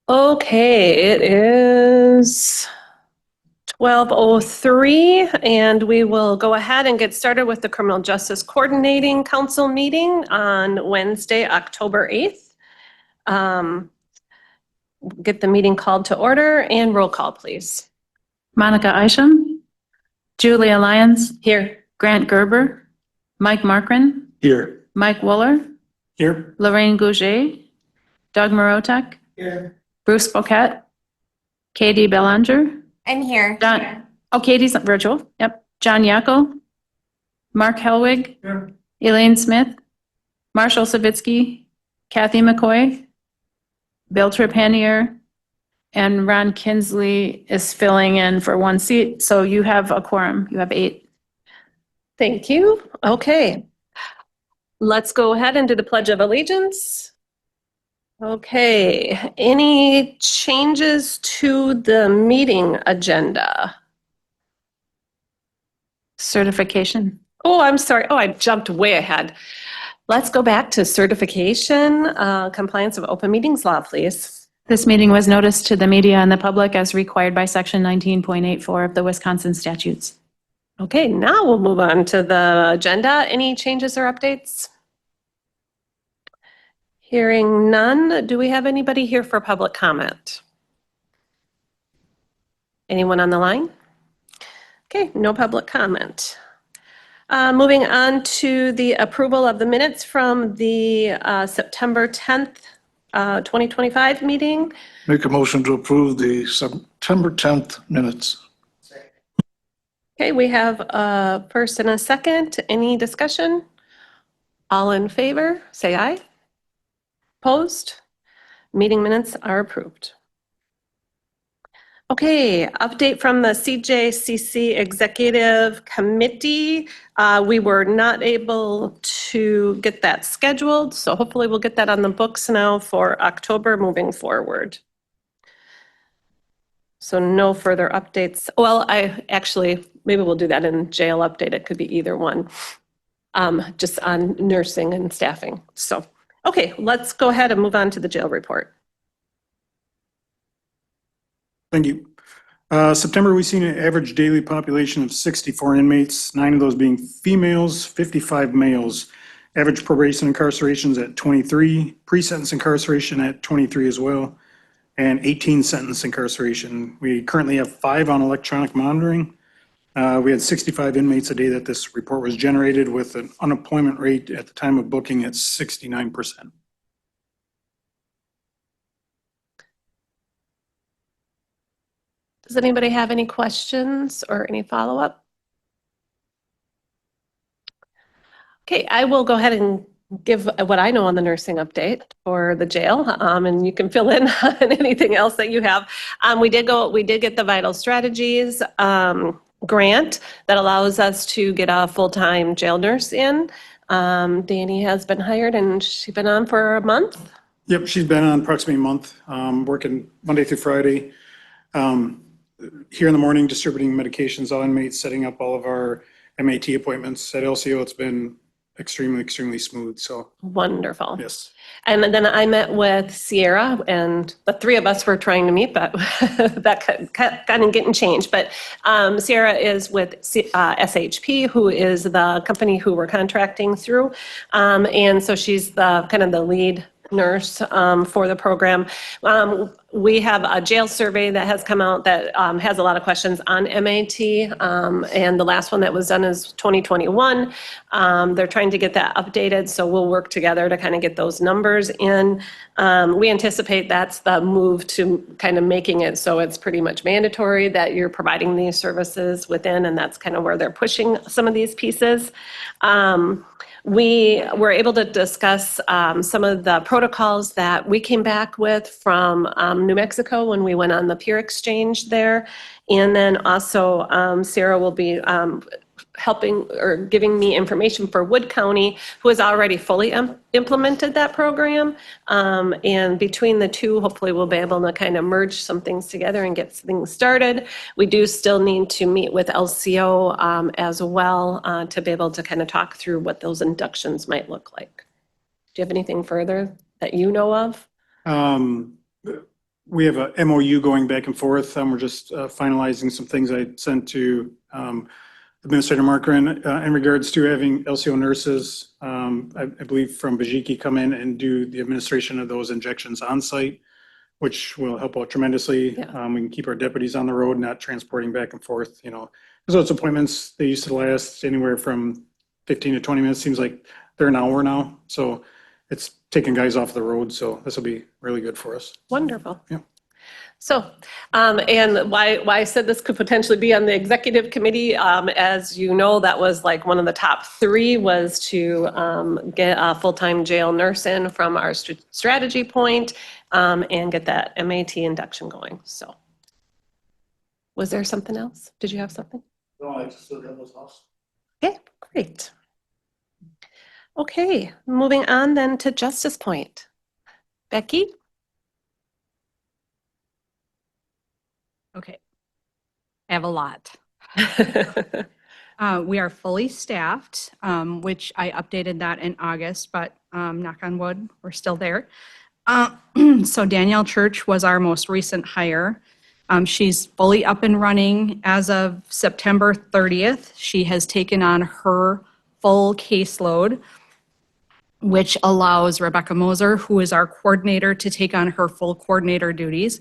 Okay, it is 12:03, and we will go ahead and get started with the Criminal Justice Coordinating Council meeting on Wednesday, October 8th. Get the meeting called to order and roll call, please. Monica Isham, Julia Lyons, Here. Grant Gerber, Mike Markran, Here. Mike Wooler, Here. Lorraine Gouget, Doug Morotek, Here. Bruce Boquette, Katie Belanger, I'm here. Katie's virtual. Yep. John Yackel, Mark Helwig, Here. Elaine Smith, Marshall Savitsky, Kathy McCoy, Bill Trepanier, and Ron Kinsley is filling in for one seat. So you have a quorum. You have 8. Thank you. Okay. Let's go ahead and do the Pledge of Allegiance. Okay, any changes to the meeting agenda? Certification. Oh, I'm sorry. Oh, I jumped way ahead. Let's go back to certification, compliance of open meetings law, please. This meeting was noticed to the media and the public as required by section 19.84 of the Wisconsin statutes. Okay, now we'll move on to the agenda. Any changes or updates? Hearing none, do we have anybody here for public comment? Anyone on the line? Okay, no public comment. Moving on to the approval of the minutes from the September 10th, 2025 meeting. Make a motion to approve the September 10th minutes. Okay, we have a first and a second. Any discussion? All in favor, say aye. Opposed? Meeting minutes are approved. Okay, update from the CJCC Executive Committee. We were not able to get that scheduled, so hopefully we'll get that on the books now for October moving forward. So no further updates. Well, maybe we'll do that in jail update. It could be either one, just on nursing and staffing. So, okay, let's go ahead and move on to the jail report. Thank you. September, we've seen an average daily population of 64 inmates, 9 of those being females, 55 males. Average probation incarcerations at 23, pre-sentence incarceration at 23 as well, and 18 sentence incarceration. We currently have 5 on electronic monitoring. We had 65 inmates a day that this report was generated, with an unemployment rate at the time of booking at 69%. Does anybody have any questions or any follow-up? Okay, I will go ahead and give what I know on the nursing update for the jail, and you can fill in on anything else that you have. We did get the Vital Strategies grant that allows us to get a full-time jail nurse in. Danny has been hired, and she's been on for a month. Yep, she's been on approximately a month, working Monday through Friday. Here in the morning, distributing medications, all inmates, setting up all of our MAT appointments. At LCO, it's been extremely, extremely smooth. So Wonderful. yes. And then I met with Sierra, and the 3 of us were trying to meet, but that kind of getting changed. But Sierra is with SHP, who is the company who we're contracting through. And so she's the kind of the lead nurse for the program. We have a jail survey that has come out that has a lot of questions on MAT, and the last one that was done is 2021. They're trying to get that updated, so we'll work together to kind of get those numbers in. We anticipate that's the move to kind of making it so it's pretty much mandatory that you're providing these services within, and that's kind of where they're pushing some of these pieces. We were able to discuss some of the protocols that we came back with from New Mexico when we went on the peer exchange there. And then also Sarah will be helping or giving me information for Wood County, who has already fully implemented that program. And between the two, hopefully we'll be able to kind of merge some things together and get things started. We do still need to meet with LCO as well to be able to kind of talk through what those inductions might look like. Do you have anything further that you know of? we have a MOU going back and forth. We're just finalizing some things I sent to Administrator Markran in regards to having LCO nurses, I believe from Bajiki, come in and do the administration of those injections on site, which will help out tremendously. Yeah. We can keep our deputies on the road, not transporting back and forth, you know. Because those appointments, they used to last anywhere from 15 to 20 minutes. Seems like they're an hour now. So it's taking guys off the road. So this will be really good for us. Wonderful. Yeah. So, and why I said this could potentially be on the executive committee, as you know, that was like one of the top three was to get a full-time jail nurse in from our strategy point and get that MAT induction going. So, was there something else? Did you have something? No, I just said that was awesome. Okay, great. Okay, moving on then to Justice Point. Becky? Okay. I have a lot. We are fully staffed, which I updated that in August, but knock on wood, we're still there. So Danielle Church was our most recent hire. She's fully up and running as of September 30th. She has taken on her full caseload, which allows Rebecca Moser, who is our coordinator, to take on her full coordinator duties,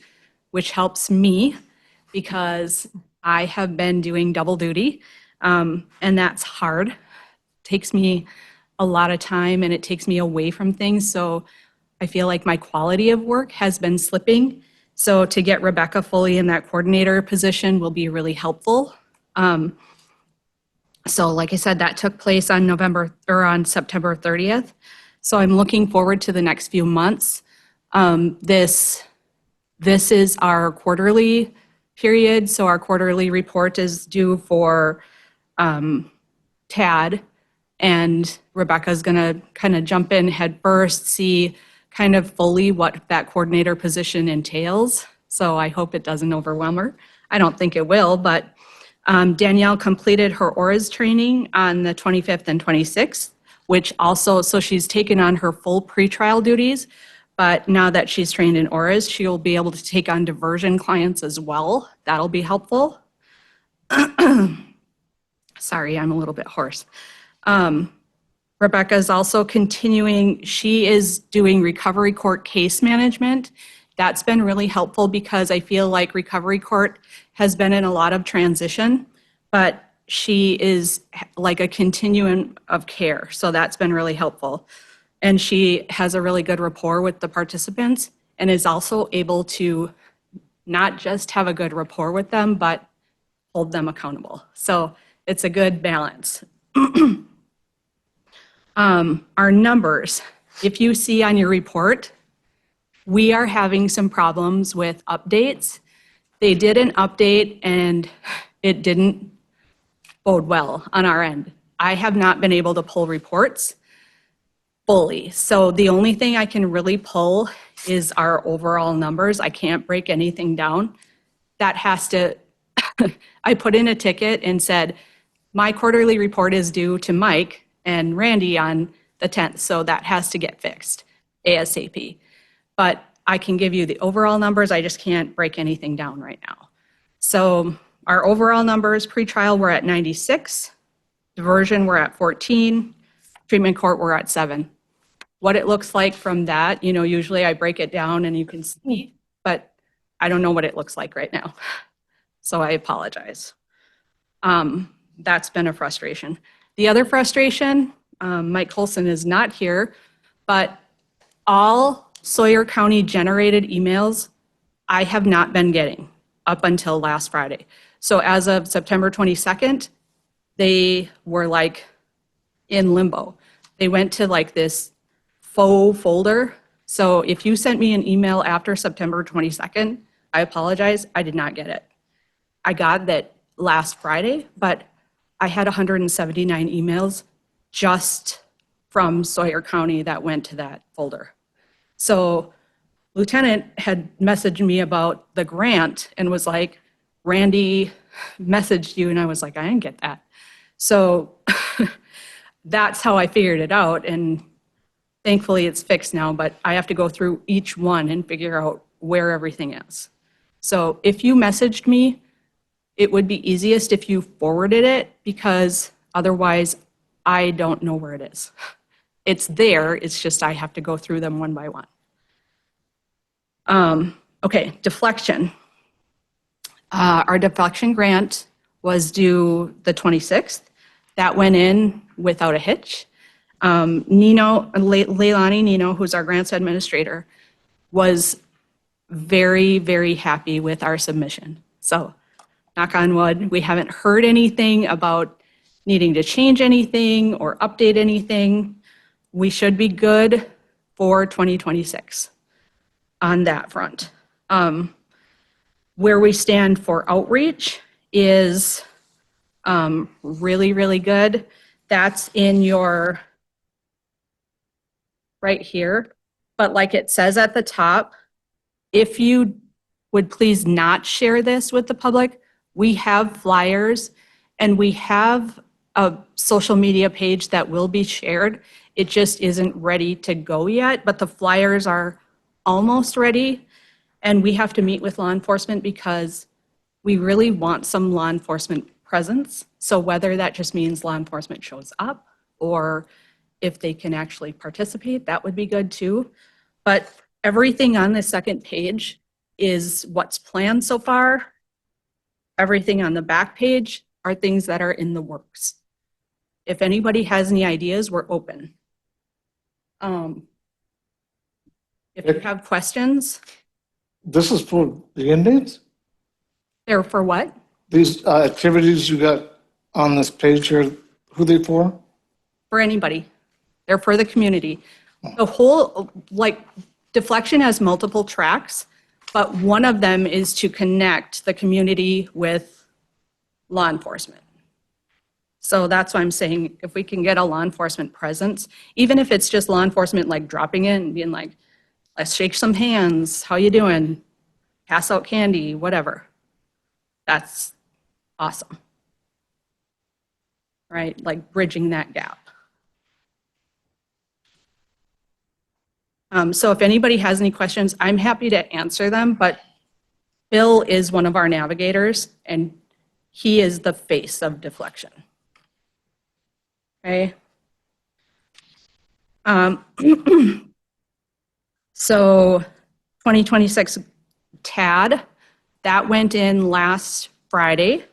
which helps me because I have been doing double duty, and that's hard. Takes me a lot of time and it takes me away from things. So I feel like my quality of work has been slipping. So to get Rebecca fully in that coordinator position will be really helpful. So like I said, that took place on September 30th. So I'm looking forward to the next few months. This is our quarterly period. So our quarterly report is due for TAD, and Rebecca's going to kind of jump in head first, see kind of fully what that coordinator position entails. So I hope it doesn't overwhelm her. I don't think it will, but Danielle completed her ORAS training on the 25th and 26th, which also, so she's taken on her full pretrial duties. But now that she's trained in ORAS, she'll be able to take on diversion clients as well. That'll be helpful. Sorry, I'm a little bit hoarse. Rebecca is also continuing, she is doing recovery court case management. That's been really helpful because I feel like recovery court has been in a lot of transition, but she is like a continuum of care. So that's been really helpful. And she has a really good rapport with the participants and is also able to not just have a good rapport with them, but hold them accountable. So it's a good balance. Our numbers, if you see on your report, we are having some problems with updates. They did an update and it didn't bode well on our end. I have not been able to pull reports fully. So the only thing I can really pull is our overall numbers. I can't break anything down. That has to, I put in a ticket and said, my quarterly report is due to Mike and Randy on the 10th. So that has to get fixed ASAP. But I can give you the overall numbers. I just can't break anything down right now. So our overall numbers, pretrial, we're at 96. Diversion, we're at 14. Treatment court, we're at 7. What it looks like from that, you know, usually I break it down and you can see, but I don't know what it looks like right now. So I apologize. That's been a frustration. The other frustration, Mike Colson is not here, but all Sawyer County generated emails I have not been getting up until last Friday. So as of September 22nd, they were like in limbo. They went to like this faux folder. So if you sent me an email after September 22nd, I apologize, I did not get it. I got that last Friday, but I had 179 emails just from Sawyer County that went to that folder. So Lieutenant had messaged me about the grant and was like, Randy messaged you, and I was like, I didn't get that. So that's how I figured it out, and thankfully it's fixed now, but I have to go through each one and figure out where everything is. So if you messaged me, it would be easiest if you forwarded it, because otherwise I don't know where it is. It's there, it's just I have to go through them one by one. Okay, deflection. Our deflection grant was due the 26th. That went in without a hitch. Leilani Nino, who's our grants administrator, was very, very happy with our submission. So, knock on wood, we haven't heard anything about needing to change anything or update anything. We should be good for 2026 on that front. Where we stand for outreach is really, really good. That's in your, right here. But like it says at the top, if you would please not share this with the public, we have flyers and we have a social media page that will be shared. It just isn't ready to go yet, but the flyers are almost ready. And we have to meet with law enforcement because we really want some law enforcement presence. So whether that just means law enforcement shows up or if they can actually participate, that would be good too. But everything on the second page is what's planned so far. Everything on the back page are things that are in the works. If anybody has any ideas, we're open. If you have questions, This is for the Indians? they're for what? These activities you got on this page here, who they for? For anybody. They're for the community. The whole, like, deflection has multiple tracks, but one of them is to connect the community with law enforcement. So that's why I'm saying if we can get a law enforcement presence, even if it's just law enforcement like dropping in and being like, let's shake some hands, how you doing? Pass out candy, whatever. That's awesome. Right? Like bridging that gap. So if anybody has any questions, I'm happy to answer them, but Bill is one of our navigators and he is the face of deflection. Okay. So 2026 TAD, that went in last Friday.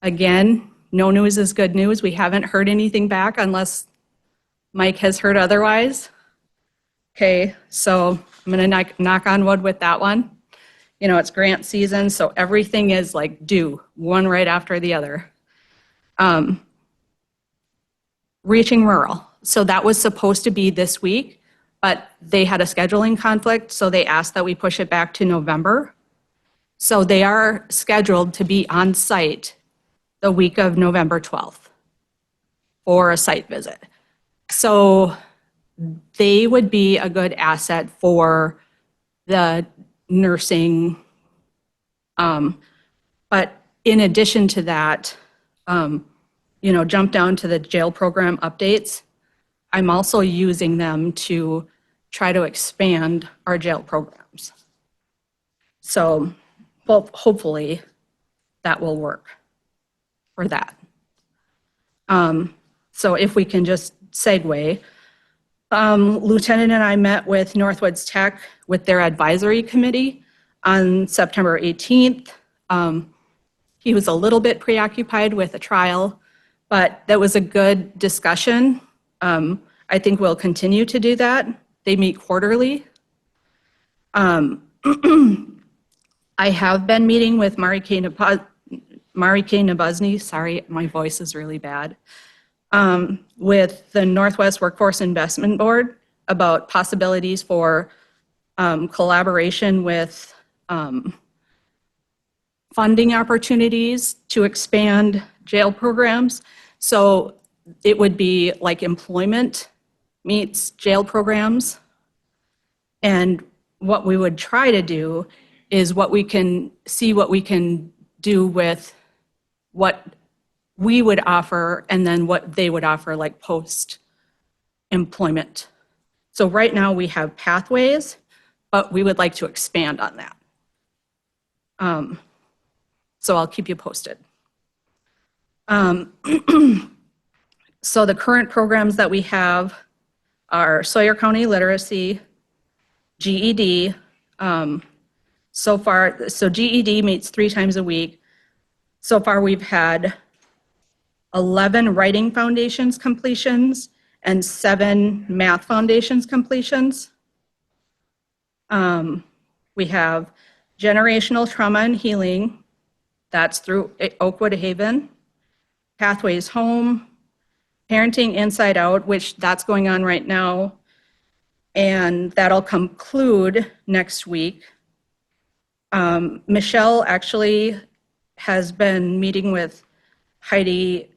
Again, no news is good news. We haven't heard anything back unless Mike has heard otherwise. Okay, so I'm gonna knock on wood with that one. You know, it's grant season, so everything is like due, one right after the other. Reaching rural. So that was supposed to be this week, but they had a scheduling conflict, so they asked that we push it back to November. So they are scheduled to be on site the week of November 12th for a site visit. So they would be a good asset for the nursing. But in addition to that, you know, jump down to the jail program updates. I'm also using them to try to expand our jail programs. So, well, hopefully that will work for that. So if we can just segue, Lieutenant and I met with Northwoods Tech with their advisory committee on September 18th. He was a little bit preoccupied with a trial, but that was a good discussion. I think we'll continue to do that. They meet quarterly. I have been meeting with Mari K. Nabuzny, sorry, my voice is really bad, with the Northwest Workforce Investment Board about possibilities for collaboration with funding opportunities to expand jail programs. So it would be like employment meets jail programs. And what we would try to do is what we can do with what we would offer and then what they would offer like post-employment. So right now we have pathways, but we would like to expand on that. So I'll keep you posted. So the current programs that we have are Sawyer County Literacy, GED. So far, so GED meets 3 times a week. So far, we've had 11 writing foundations completions and 7 math foundations completions. We have generational trauma and healing. That's through Oakwood Haven. Pathways Home, Parenting Inside Out, which that's going on right now. And that'll conclude next week. Michelle actually has been meeting with Heidi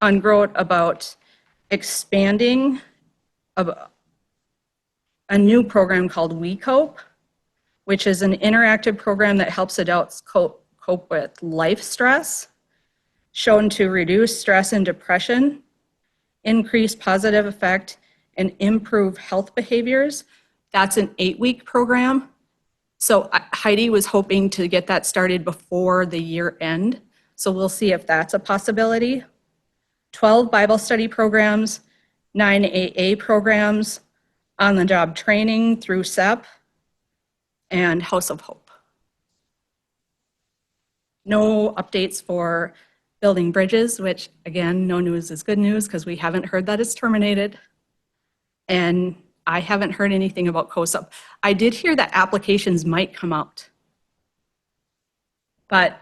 Ungroat about expanding a new program called We Cope, which is an interactive program that helps adults cope with life stress, shown to reduce stress and depression, increase positive effect, and improve health behaviors. That's an 8-week program. So Heidi was hoping to get that started before the year end. So we'll see if that's a possibility. 12 Bible study programs, 9 AA programs, on-the-job training through SEP, and House of Hope. No updates for building bridges, which again, no news is good news because we haven't heard that it's terminated. And I haven't heard anything about COSUP. I did hear that applications might come out, but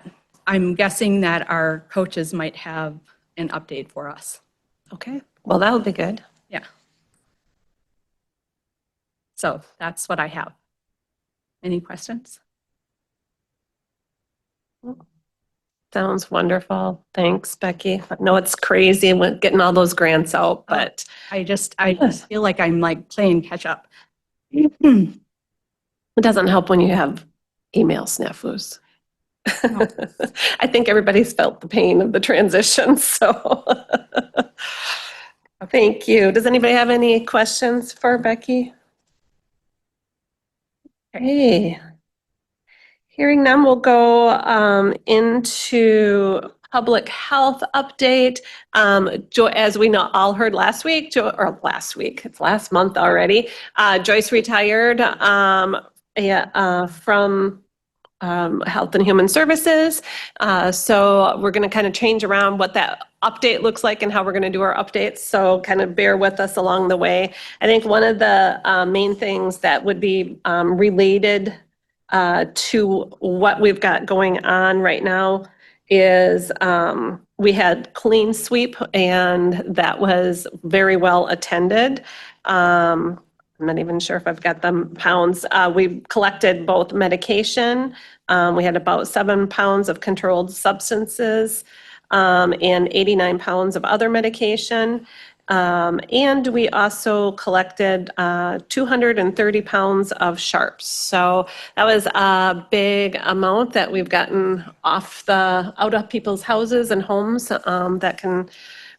I'm guessing that our coaches might have an update for us. Okay, well, that would be good. Yeah. So that's what I have. Any questions? Sounds wonderful. Thanks, Becky. I know it's crazy with getting all those grants out, but I just feel like I'm like playing catch up. it doesn't help when you have email snafus. I think everybody's felt the pain of the transition, so. Thank you. Does anybody have any questions for Becky? Hey. Hearing none, we'll go into public health update. As we know, all heard last week, it's last month already. Joyce retired from Health and Human Services. So we're going to kind of change around what that update looks like and how we're going to do our updates. So kind of bear with us along the way. I think one of the main things that would be related to what we've got going on right now is we had clean sweep, and that was very well attended. I'm not even sure if I've got the pounds. We collected both medication. We had about 7 pounds of controlled substances and 89 pounds of other medication. And we also collected 230 pounds of sharps. So that was a big amount that we've gotten out of people's houses and homes that can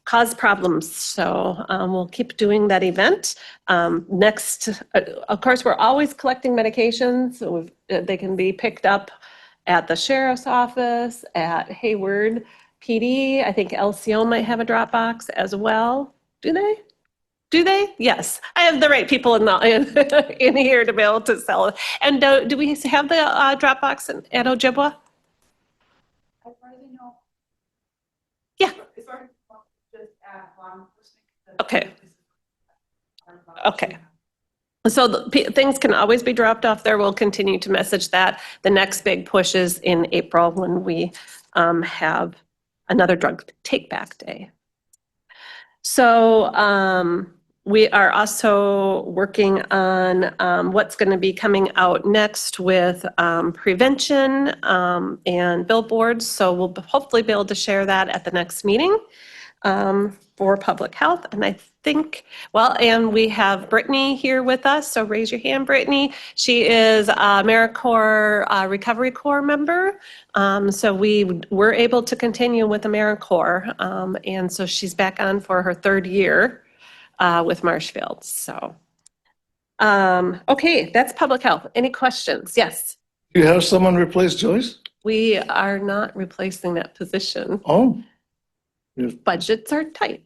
cause problems. So we'll keep doing that event. Next, of course, we're always collecting medications. So they can be picked up at the sheriff's office, at Hayward PD. I think LCO might have a drop box as well. Do they? Do they? Yes. I have the right people in here to be able to sell it. And do we have the drop box at Ojibwa? Yeah. Okay. Okay. So things can always be dropped off there. We'll continue to message that. The next big push is in April when we have another drug take back day. So we are also working on what's going to be coming out next with prevention and billboards. So we'll hopefully be able to share that at the next meeting for public health. And I think, and we have Brittany here with us. So raise your hand, Brittany. She is a AmeriCorps Recovery Corps member. So we were able to continue with AmeriCorps. And so she's back on for her 3rd year with Marshfield. So Okay, that's public health. Any questions? Yes. You have someone replace Joyce? We are not replacing that position. Oh, Budgets are tight.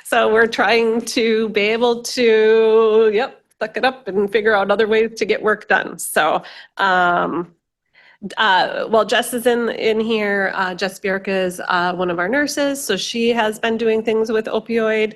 So we're trying to be able to, suck it up and figure out other ways to get work done. So, well, Jess is in here. Jess Bjork is one of our nurses, so she has been doing things with opioid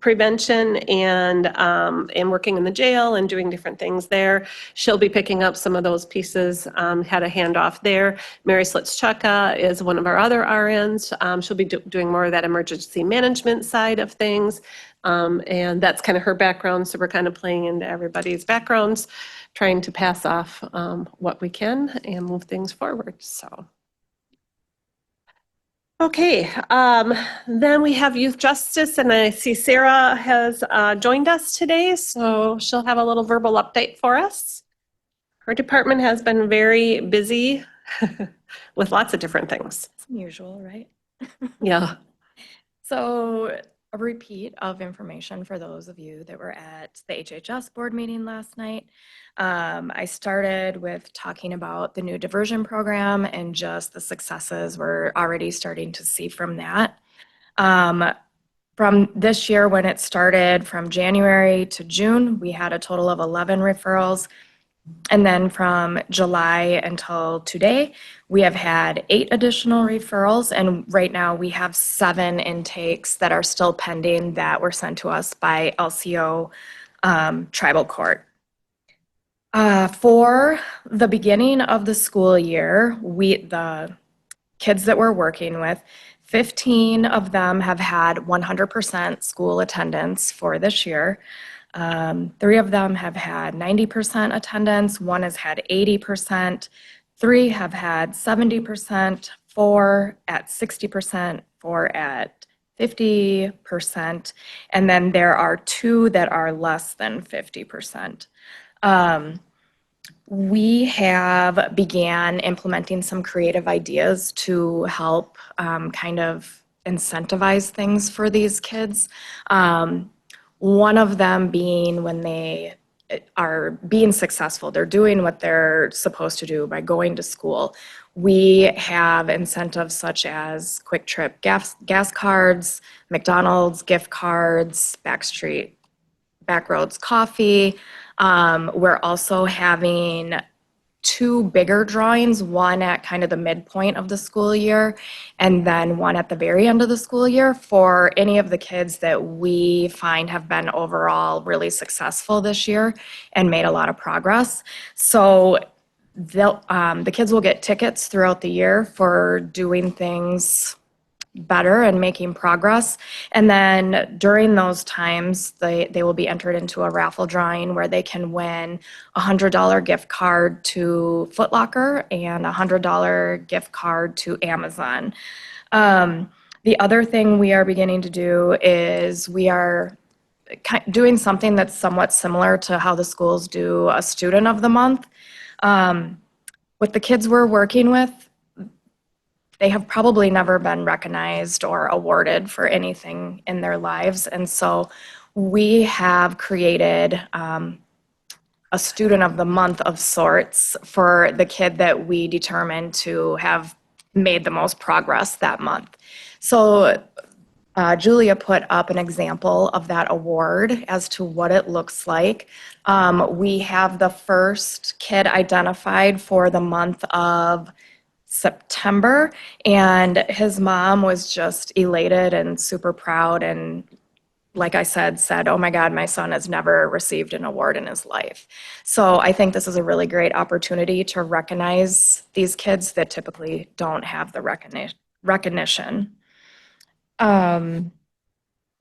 prevention and working in the jail and doing different things there. She'll be picking up some of those pieces. Had a handoff there. Mary Slitzchuk is one of our other RNs. She'll be doing more of that emergency management side of things, and that's kind of her background. So we're kind of playing into everybody's backgrounds, trying to pass off what we can and move things forward, so. Okay, then we have youth justice, and I see Sarah has joined us today, so she'll have a little verbal update for us. Her department has been very busy with lots of different things. Usual, right? Yeah. So a repeat of information for those of you that were at the HHS board meeting last night. I started with talking about the new diversion program and just the successes we're already starting to see from that. From this year, when it started from January to June, we had a total of 11 referrals. And then from July until today, we have had 8 additional referrals. And right now we have 7 intakes that are still pending that were sent to us by LCO Tribal Court. For the beginning of the school year, the kids that we're working with, 15 of them have had 100% school attendance for this year. 3 of them have had 90% attendance, 1 has had 80%, 3 have had 70%, 4 at 60%, 4 at 50%, and then there are 2 that are less than 50%. We have began implementing some creative ideas to help kind of incentivize things for these kids. One of them being when they are being successful, they're doing what they're supposed to do by going to school. We have incentives such as Quick Trip gas cards, McDonald's gift cards, Backroads Coffee. We're also having 2 bigger drawings, one at kind of the midpoint of the school year, and then one at the very end of the school year for any of the kids that we find have been overall really successful this year and made a lot of progress. So the kids will get tickets throughout the year for doing things better and making progress. And then during those times, they will be entered into a raffle drawing where they can win a $100 gift card to Foot Locker and a $100 gift card to Amazon. The other thing we are beginning to do is we are doing something that's somewhat similar to how the schools do a student of the month. With the kids we're working with, they have probably never been recognized or awarded for anything in their lives. And so we have created a student of the month of sorts for the kid that we determined to have made the most progress that month. So Julia put up an example of that award as to what it looks like. We have the first kid identified for the month of September, and his mom was just elated and super proud, and like I said, oh my God, my son has never received an award in his life. So I think this is a really great opportunity to recognize these kids that typically don't have the recognition.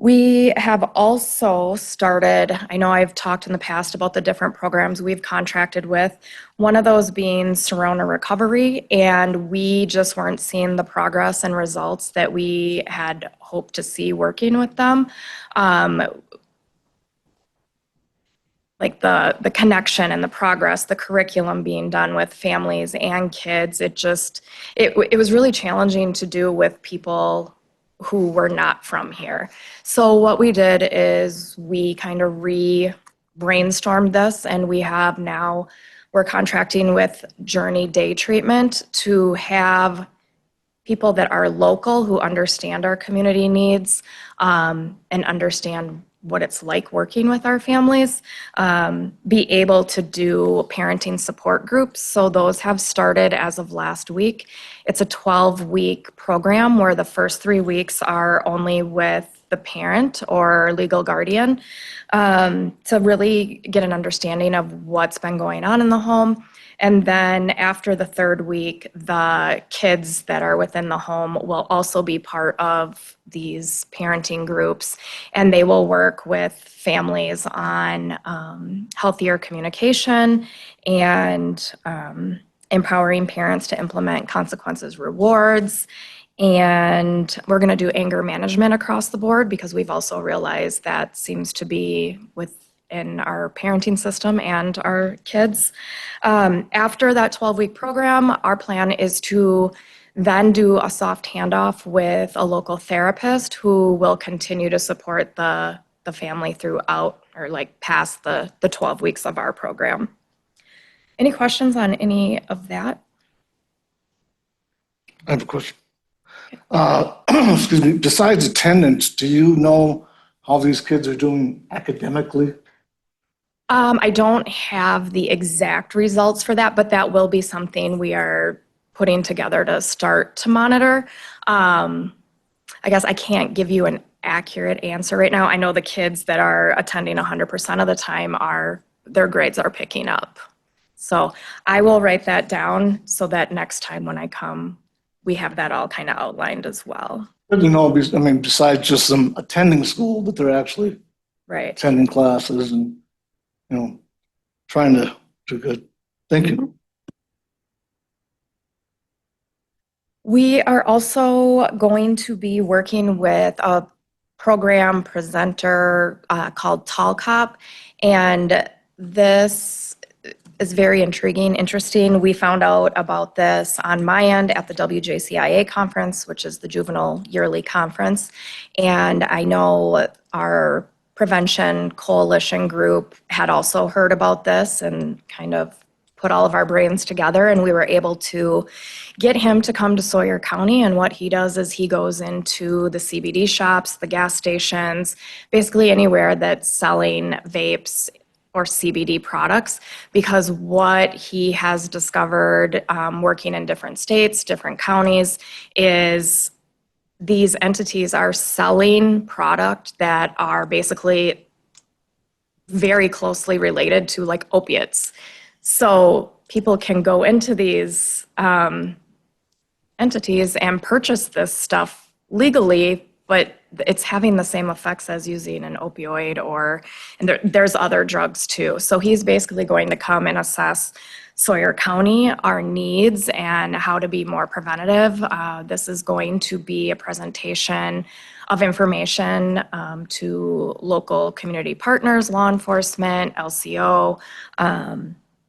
We have also started, I know I've talked in the past about the different programs we've contracted with, one of those being Sirona Recovery, and we just weren't seeing the progress and results that we had hoped to see working with them. Like the connection and the progress, the curriculum being done with families and kids, it was really challenging to do with people who were not from here. So what we did is we kind of brainstormed this, and we're contracting with Journey Day Treatment to have people that are local who understand our community needs and understand what it's like working with our families, be able to do parenting support groups. So those have started as of last week. It's a 12-week program where the first 3 weeks are only with the parent or legal guardian to really get an understanding of what's been going on in the home. And then after the 3rd week, the kids that are within the home will also be part of these parenting groups, and they will work with families on healthier communication and empowering parents to implement consequences rewards. And we're going to do anger management across the board, because we've also realized that seems to be within our parenting system and our kids. After that 12-week program, our plan is to then do a soft handoff with a local therapist who will continue to support the family throughout, or like past the 12 weeks of our program. Any questions on any of that? I have a question. Excuse me, besides attendance, do you know how these kids are doing academically? I don't have the exact results for that, but that will be something we are putting together to start to monitor. I guess I can't give you an accurate answer right now. I know the kids that are attending 100% of the time their grades are picking up. So I will write that down so that next time when I come, we have that all kind of outlined as well. Good to know, I mean, besides just them attending school, that they're actually Right. attending classes and, trying to do good. Thank you. We are also going to be working with a program presenter called Tall Cop, and this is very intriguing, interesting. We found out about this on my end at the WJCIA conference, which is the Juvenile Yearly Conference, and I know our Prevention Coalition group had also heard about this and kind of put all of our brains together, and we were able to get him to come to Sawyer County. And what he does is he goes into the CBD shops, the gas stations, basically anywhere that's selling vapes or CBD products, because what he has discovered working in different states, different counties, is these entities are selling product that are basically very closely related to like opiates. So people can go into these entities and purchase this stuff legally, but it's having the same effects as using an opioid, and there's other drugs too. So he's basically going to come and assess Sawyer County, our needs, and how to be more preventative. This is going to be a presentation of information to local community partners, law enforcement, LCO.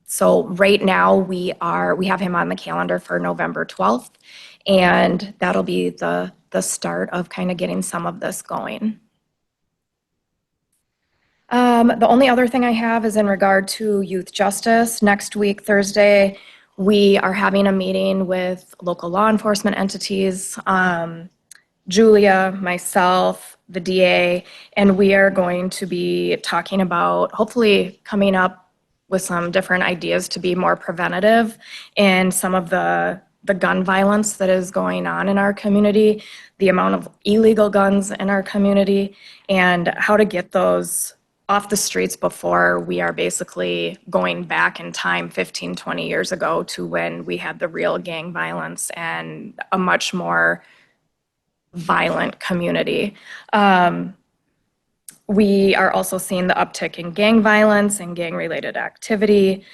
So right now we have him on the calendar for November 12th, and that'll be the start of kind of getting some of this going. The only other thing I have is in regard to youth justice. Next week, Thursday, we are having a meeting with local law enforcement entities, Julia, myself, the DA, and we are going to be talking about hopefully coming up with some different ideas to be more preventative in some of the gun violence that is going on in our community, the amount of illegal guns in our community, and how to get those off the streets before we are basically going back in time 15, 20 years ago to when we had the real gang violence and a much more violent community. We are also seeing the uptick in gang violence and gang-related activity.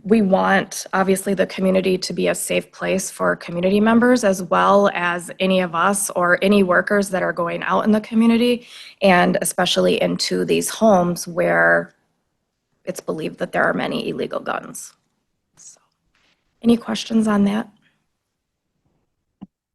We want, obviously, the community to be a safe place for community members as well as any of us or any workers that are going out in the community, and especially into these homes where it's believed that there are many illegal guns. So, any questions on that?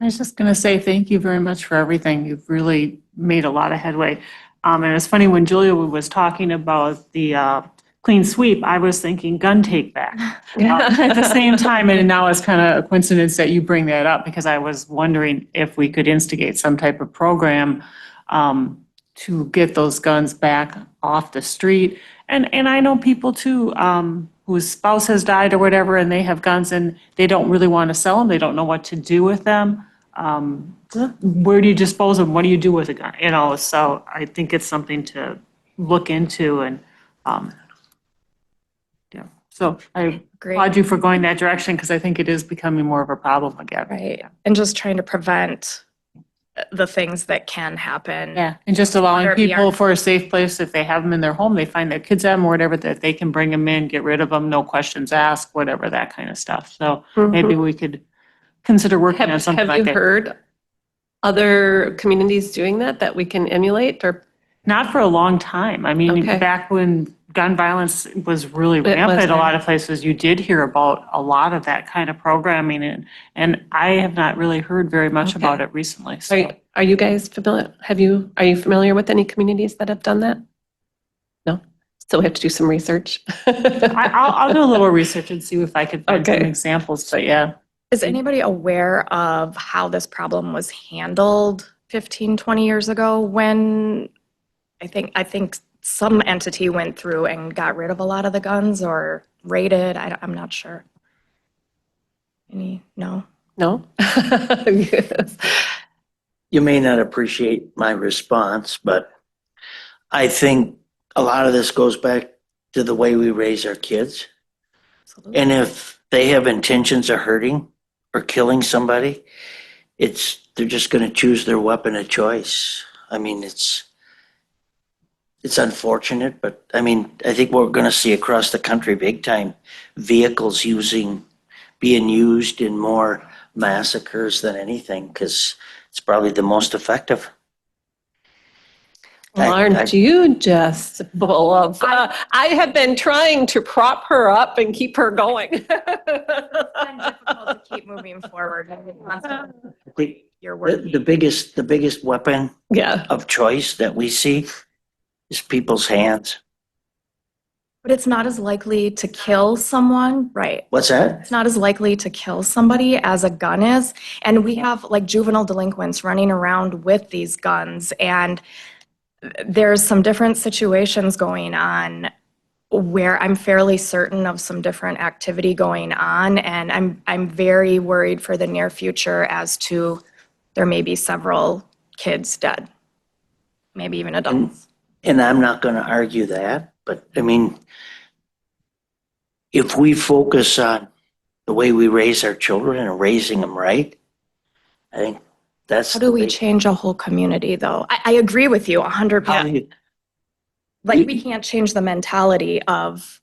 I was just going to say thank you very much for everything. You've really made a lot of headway. And it's funny, when Julia was talking about the clean sweep, I was thinking gun take back at the same time. And now it's kind of a coincidence that you bring that up, because I was wondering if we could instigate some type of program to get those guns back off the street. And I know people too, whose spouse has died or whatever, and they have guns and they don't really want to sell them. They don't know what to do with them. Where do you dispose of them? What do you do with a gun? You know, so I think it's something to look into, and, yeah. So I Great. applaud you for going that direction, because I think it is becoming more of a problem again. Right. And just trying to prevent the things that can happen. Yeah, and just allowing Whether it be people our- for a safe place, if they have them in their home, they find their kids have them or whatever, that they can bring them in, get rid of them, no questions asked, whatever, that kind of stuff. So maybe we could consider working on something Have like you that. heard other communities doing that we can emulate, or? Not for a long time. I mean, Okay. back when gun violence was really was rampant, a there. lot of places, you did hear about a lot of that kind of programming, and I have not really heard very much Okay. about it recently. Are So you, are you guys familiar, are you familiar with any communities that have done that? No? So we have to do some research? I'll do a little research and see if I could find some Okay. examples, but yeah. Is anybody aware of how this problem was handled 15, 20 years ago, when I think some entity went through and got rid of a lot of the guns, or raided? I'm not sure. No? No? Yes. You may not appreciate my response, but I think a lot of this goes back to the way we raise our kids. Absolutely. And if they have intentions of hurting or killing somebody, they're just going to choose their weapon of choice. I mean, it's unfortunate, but I mean, I think we're going to see across the country big time vehicles being used in more massacres than anything, because it's probably the most effective. Well, aren't you just full of, I have been trying to prop her up and keep her going. It's been difficult to keep moving forward. I mean, constantly I think your work. the biggest weapon Yeah. of choice that we see is people's hands. But it's not as likely to kill someone, right? What's that? It's not as likely to kill somebody as a gun is. And we have like juvenile delinquents running around with these guns, and there's some different situations going on where I'm fairly certain of some different activity going on, and I'm very worried for the near future as to there may be several kids dead, maybe even adults. And I'm not going to argue that, but I mean, if we focus on the way we raise our children and raising them right, I think that's. How do we change a whole community, though? I agree with you 100%. How do you- Like, we can't change the mentality of,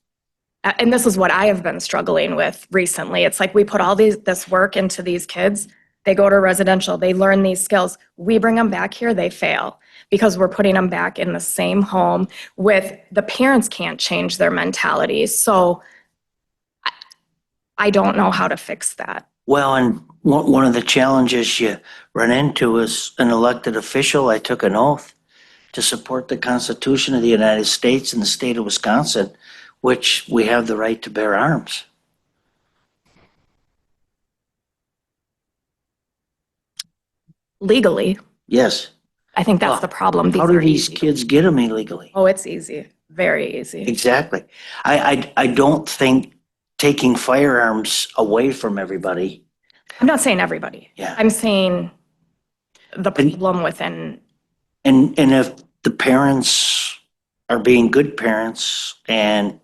and this is what I have been struggling with recently. It's like we put all this work into these kids. They go to residential, they learn these skills. We bring them back here, they fail because we're putting them back in the same home with the parents can't change their mentality. So I don't know how to fix that. Well, and one of the challenges you run into as an elected official, I took an oath to support the Constitution of the United States and the state of Wisconsin, which we have the right to bear arms. Legally, Yes. I think that's Well, the problem. How These do are these easy. kids get them illegally? Oh, it's easy. Very easy. Exactly. I don't think taking firearms away from everybody. I'm not saying everybody. Yeah. I'm saying the problem within, And if the parents are being good parents and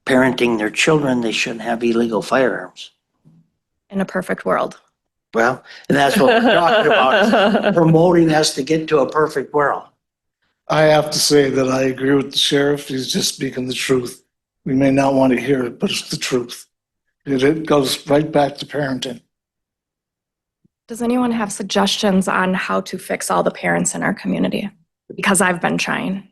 parenting their children, they shouldn't have illegal firearms. in a perfect world. Well, and that's what we're talking about, is promoting us to get to a perfect world. I have to say that I agree with the sheriff. He's just speaking the truth. We may not want to hear it, but it's the truth. It goes right back to parenting. Does anyone have suggestions on how to fix all the parents in our community? Because I've been trying.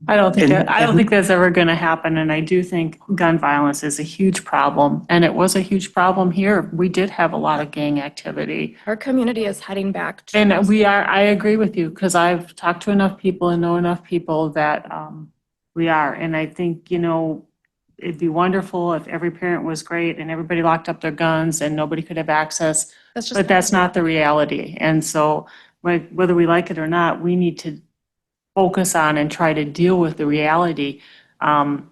I don't think And- that, I don't think that's ever going to happen. And I do think gun violence is a huge problem. And it was a huge problem here. We did have a lot of gang activity. Our community is heading back to. And we are, I agree with you, because I've talked to enough people and know enough people that we are. And I think, you know, it'd be wonderful if every parent was great and everybody locked up their guns and nobody could have access. That's just. But that's not the reality. And so whether we like it or not, we need to focus on and try to deal with the reality. Gun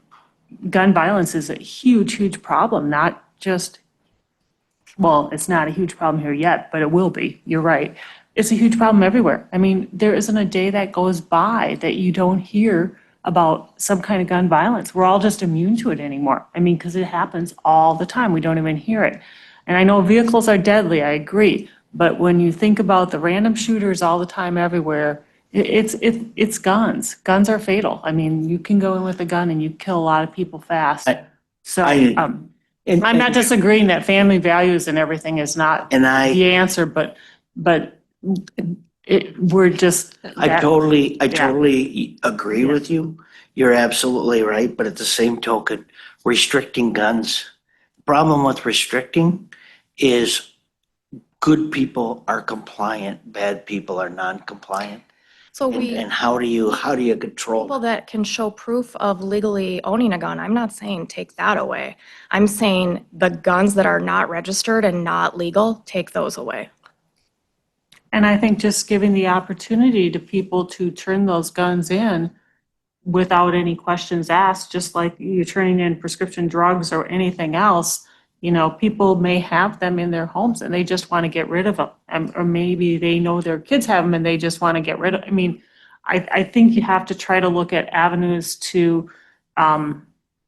violence is a huge, huge problem, not just, well, it's not a huge problem here yet, but it will be. You're right. It's a huge problem everywhere. I mean, there isn't a day that goes by that you don't hear about some kind of gun violence. We're all just immune to it anymore. I mean, because it happens all the time. We don't even hear it. And I know vehicles are deadly, I agree. But when you think about the random shooters all the time everywhere, it's guns. Guns are fatal. I mean, you can go in with a gun and you kill a lot of people fast. So And- I'm not disagreeing that family values and everything is not And I the answer, but we're just. I totally agree with you. You're absolutely right, but at the same token, restricting guns. The problem with restricting is good people are compliant, bad people are non-compliant. So we. And how do you control? People that can show proof of legally owning a gun, I'm not saying take that away. I'm saying the guns that are not registered and not legal, take those away. And I think just giving the opportunity to people to turn those guns in without any questions asked, just like you're turning in prescription drugs or anything else, you know, people may have them in their homes and they just want to get rid of them. Or maybe they know their kids have them and they just want to get rid of, I mean, I think you have to try to look at avenues to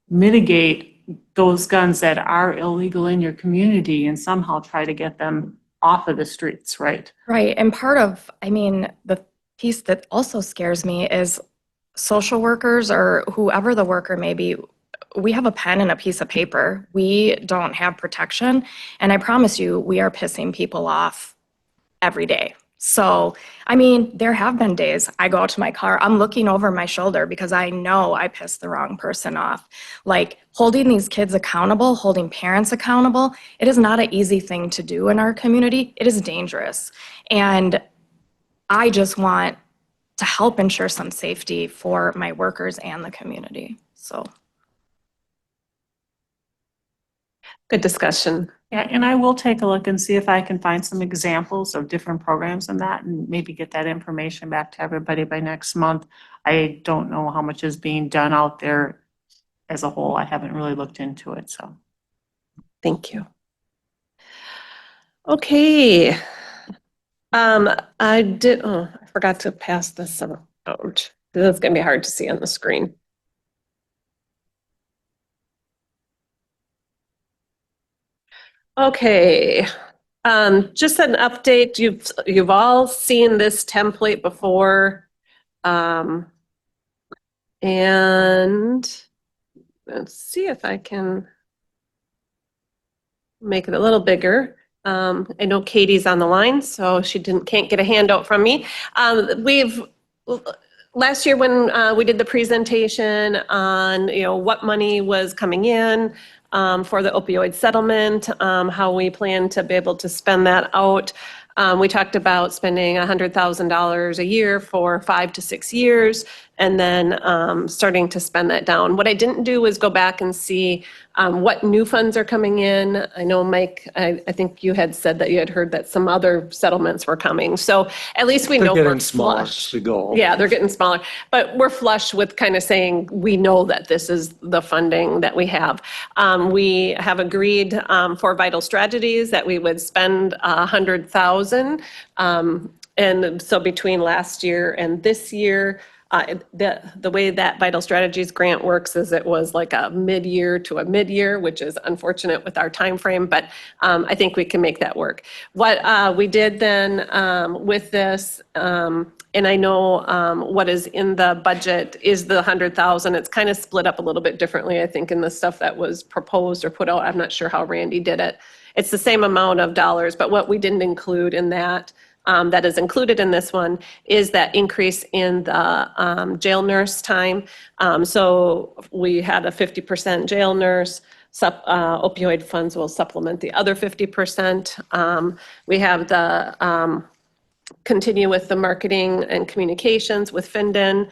mitigate those guns that are illegal in your community and somehow try to get them off of the streets, right? Right, and part of, I mean, the piece that also scares me is social workers or whoever the worker may be, we have a pen and a piece of paper. We don't have protection, and I promise you, we are pissing people off every day. So, I mean, there have been days I go out to my car, I'm looking over my shoulder because I know I pissed the wrong person off. Like, holding these kids accountable, holding parents accountable, it is not an easy thing to do in our community. It is dangerous. And I just want to help ensure some safety for my workers and the community, so. Good discussion. Yeah, and I will take a look and see if I can find some examples of different programs and that, and maybe get that information back to everybody by next month. I don't know how much is being done out there as a whole. I haven't really looked into it, so. Thank you. Okay. I forgot to pass this out. This is going to be hard to see on the screen. Okay, just an update. You've all seen this template before. And let's see if I can make it a little bigger. I know Katie's on the line, so she can't get a handout from me. Last year when we did the presentation on, what money was coming in for the opioid settlement, how we plan to be able to spend that out. We talked about spending $100,000 a year for 5 to 6 years, and then starting to spend that down. What I didn't do was go back and see what new funds are coming in. I know, Mike, I think you had said that you had heard that some other settlements were coming. So at least we know They're we're getting smaller flush. as we go. Yeah, they're getting smaller, but we're flush with kind of saying, we know that this is the funding that we have. We have agreed for Vital Strategies that we would spend $100,000. And so between last year and this year, the way that Vital Strategies grant works is it was like a mid-year to a mid-year, which is unfortunate with our time frame, but I think we can make that work. What we did then with this, and I know what is in the budget is the $100,000. It's kind of split up a little bit differently, I think, in the stuff that was proposed or put out. I'm not sure how Randy did it. It's the same amount of dollars, but what we didn't include in that that is included in this one is that increase in the jail nurse time. So we had a 50% jail nurse. Opioid funds will supplement the other 50%. We have the continue with the marketing and communications with Finden,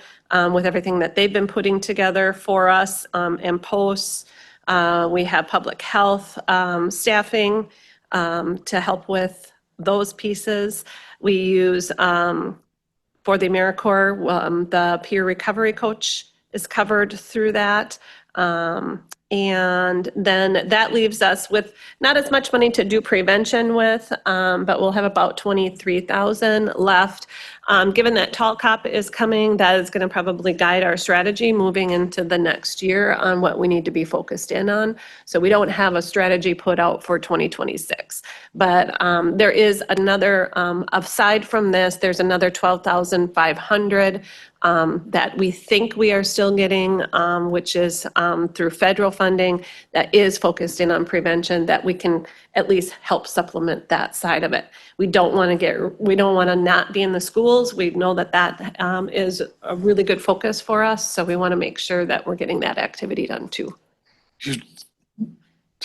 with everything that they've been putting together for us, and posts. We have public health staffing to help with those pieces. We use, for the AmeriCorps, the peer recovery coach is covered through that. And then that leaves us with not as much money to do prevention with, but we'll have about 23,000 left. Given that Tall Cop is coming, that is going to probably guide our strategy moving into the next year on what we need to be focused in on. So we don't have a strategy put out for 2026. But there is another, aside from this, there's another 12,500 that we think we are still getting, which is through federal funding that is focused in on prevention, that we can at least help supplement that side of it. We don't want to not be in the schools. We know that that is a really good focus for us. So we want to make sure that we're getting that activity done too. Did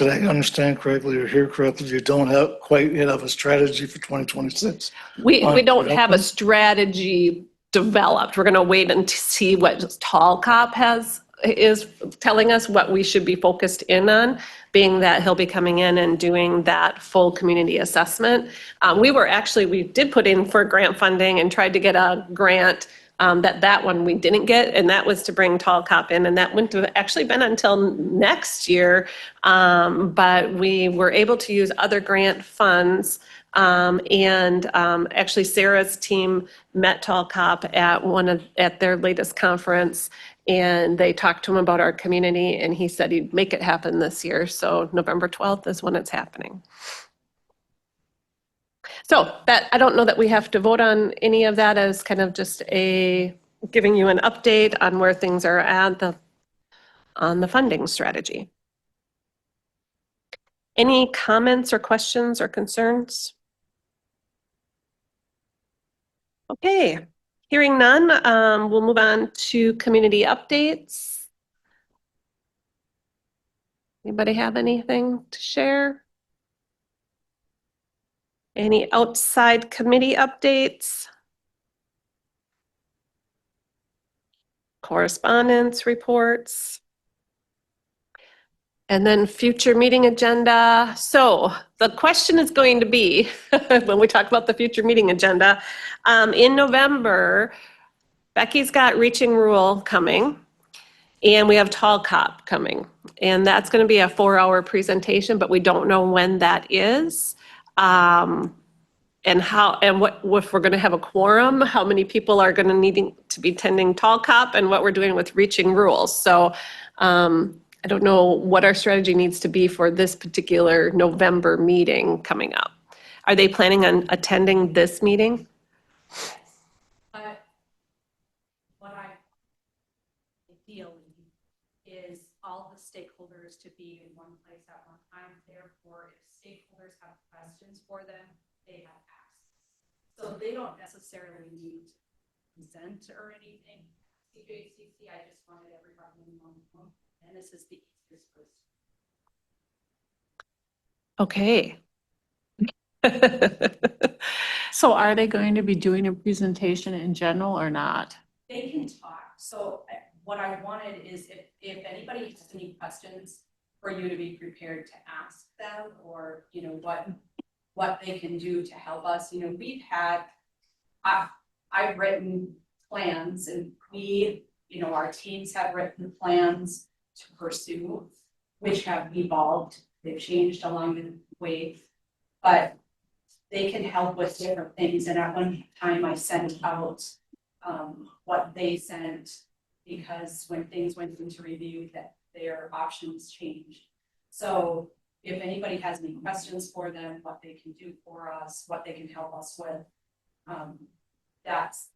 I understand correctly or hear correctly? You don't quite yet have a strategy for 2026? We don't have a strategy developed. We're going to wait and see what Tall Cop is telling us what we should be focused in on, being that he'll be coming in and doing that full community assessment. We did put in for grant funding and tried to get a grant. That one we didn't get, and that was to bring Tall Cop in, and that wouldn't have actually been until next year. But we were able to use other grant funds. Actually Sarah's team met Tall Cop at their latest conference, and they talked to him about our community, and he said he'd make it happen this year. So November 12th is when it's happening. So that, I don't know that we have to vote on any of that, as kind of just giving you an update on where things are at on the funding strategy. Any comments or questions or concerns? Okay, hearing none, we'll move on to community updates. Anybody have anything to share? Any outside committee updates? Correspondence reports? And then future meeting agenda. So the question is going to be, when we talk about the future meeting agenda, in November, Becky's got Reaching Rule coming, and we have Tall Cop coming. And that's going to be a 4-hour presentation, but we don't know when that is. And what if we're going to have a quorum, how many people are going to needing to be attending Tall Cop, and what we're doing with Reaching Rules. So I don't know what our strategy needs to be for this particular November meeting coming up. Are they planning on attending this meeting? Ideally is all the stakeholders to be in one place at one time. Therefore, if stakeholders have questions for them, they have access. So they don't necessarily need to present or anything. CJCC, I just wanted everybody in one room, and this is the easiest place. Okay. So are they going to be doing a presentation in general or not? They can talk. So what I wanted is if anybody has any questions, for you to be prepared to ask them, or, you know, what they can do to help us. You know, I've written plans, and our teams have written plans to pursue, which have evolved. They've changed along the way, but they can help with different things. And at one time I sent out what they sent, because when things went into review, that their options changed. So if anybody has any questions for them, what they can do for us, what they can help us with, that's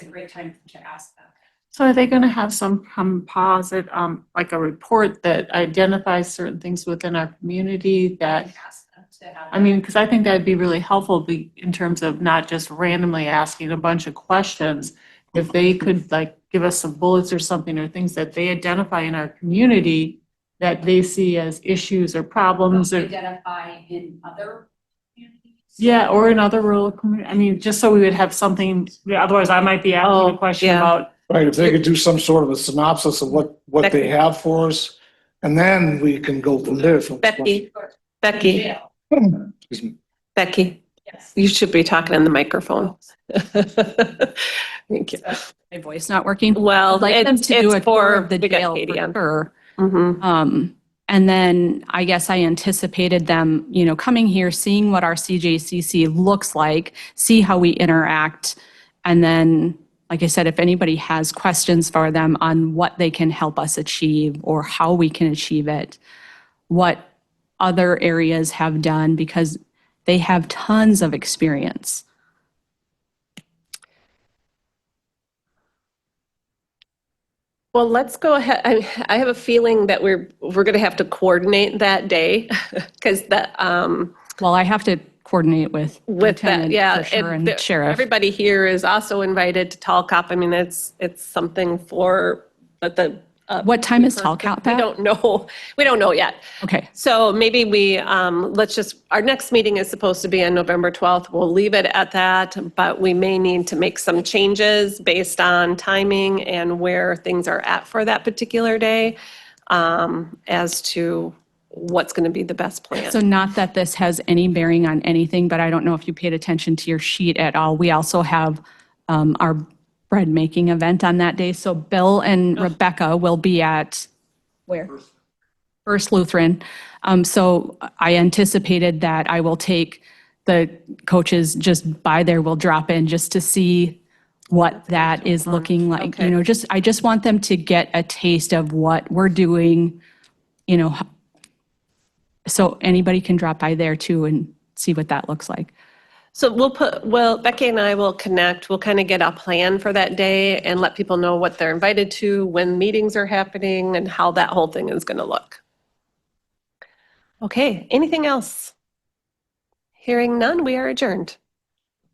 a great time to ask them. So are they going to have some composite, like a report that identifies certain things within our community that, Ask them to have. I mean, because I think that'd be really helpful in terms of not just randomly asking a bunch of questions. If they could like give us some bullets or something or things that they identify in our community that they see as issues or problems or, Identify in other communities. yeah, or in other rural communities. I mean, just so we would have something, otherwise I might be asking Oh, a question yeah. about, Right, if they could do some sort of a synopsis of what they have for us, and then we can go from there. Becky, Jail. Excuse me. Becky, Yes. you should be talking in the microphone. Thank you. My voice not working? Well, I'd like them it's to do a tour for, of the we got jail Katie for on. sure. Mhm. And then I guess I anticipated them, coming here, seeing what our CJCC looks like, see how we interact. And then, like I said, if anybody has questions for them on what they can help us achieve or how we can achieve it, what other areas have done, because they have tons of experience. Well, let's go ahead. I have a feeling that we're going to have to coordinate that day because Well, I have to coordinate with with that, Lieutenant yeah. for sure and and Sheriff. Everybody here is also invited to Tall Cop. I mean, it's something for, but the. What time is Tall Cop We at? don't know. We don't know yet. Okay. So maybe our next meeting is supposed to be on November 12th. We'll leave it at that, but we may need to make some changes based on timing and where things are at for that particular day, as to what's going to be the best plan. So not that this has any bearing on anything, but I don't know if you paid attention to your sheet at all. We also have our bread making event on that day. So Bill and Rebecca will be at where? First Lutheran. So I anticipated that I will take the coaches just by there, will drop in just to see what that is looking like. Okay. I just want them to get a taste of what we're doing, so anybody can drop by there too and see what that looks like. So Becky and I will connect. We'll kind of get a plan for that day and let people know what they're invited to, when meetings are happening, and how that whole thing is going to look. Okay, anything else? Hearing none, we are adjourned.